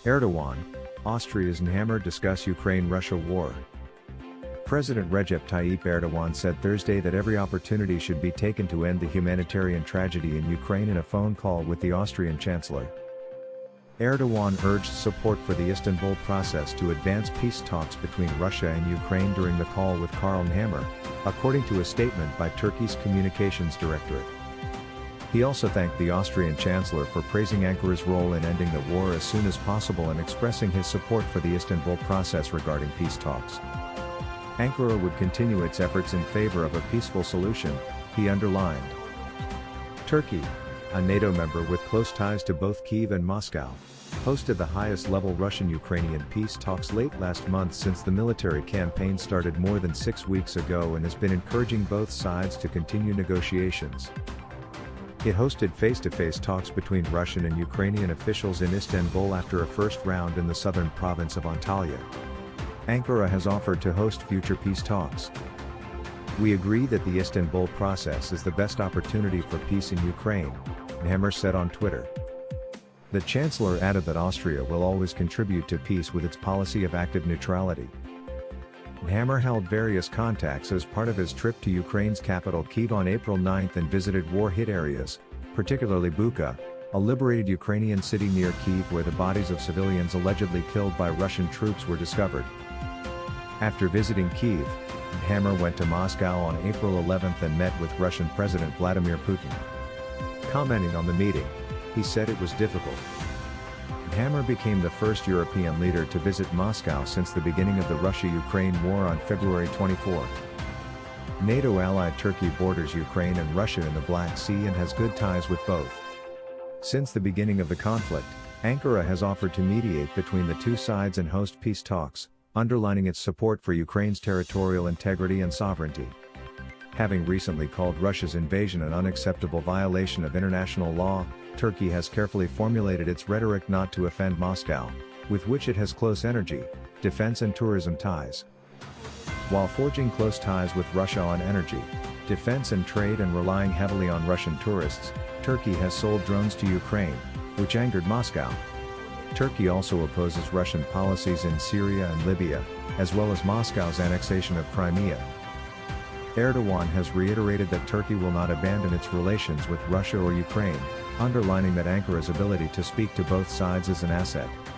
Erdogan, Austria's Nehammer discuss Ukraine-Russia war. President Recep Tayyip Erdogan said Thursday that every opportunity should be taken to end the humanitarian tragedy in Ukraine in a phone call with the Austrian Chancellor. Erdogan urged support for the Istanbul process to advance peace talks between Russia and Ukraine during the call with Karl Nehammer, according to a statement by Turkey's Communications Directorate. He also thanked the Austrian Chancellor for praising Ankara's role in ending the war as soon as possible and expressing his support for the Istanbul process regarding peace talks. Ankara would continue its efforts in favor of a peaceful solution, he underlined. Turkey, a NATO member with close ties to both Kyiv and Moscow, hosted the highest-level Russian-Ukrainian peace talks late last month since the military campaign started more than 6 weeks ago and has been encouraging both sides to continue negotiations. It hosted face-to-face talks between Russian and Ukrainian officials in Istanbul after a first round in the southern province of Antalya. Ankara has offered to host future peace talks. We agree that the Istanbul process is the best opportunity for peace in Ukraine, Nehammer said on Twitter. The Chancellor added that Austria will always contribute to peace with its policy of active neutrality. Nehammer held various contacts as part of his trip to Ukraine's capital Kyiv on April 9 and visited war-hit areas, particularly Bucha, a liberated Ukrainian city near Kyiv where the bodies of civilians allegedly killed by Russian troops were discovered. After visiting Kyiv, Nehammer went to Moscow on April 11 and met with Russian President Vladimir Putin. Commenting on the meeting, he said it was difficult. Nehammer became the first European leader to visit Moscow since the beginning of the Russia-Ukraine war on February 24. NATO allied Turkey borders Ukraine and Russia in the Black Sea and has good ties with both. Since the beginning of the conflict, Ankara has offered to mediate between the two sides and host peace talks, underlining its support for Ukraine's territorial integrity and sovereignty. Having recently called Russia's invasion an unacceptable violation of international law, Turkey has carefully formulated its rhetoric not to offend Moscow, with which it has close energy, defense and tourism ties. While forging close ties with Russia on energy, defense and trade and relying heavily on Russian tourists, Turkey has sold drones to Ukraine, which angered Moscow. Turkey also opposes Russian policies in Syria and Libya, as well as Moscow's annexation of Crimea. Erdogan has reiterated that Turkey will not abandon its relations with Russia or Ukraine, underlining that Ankara's ability to speak to both sides is an asset.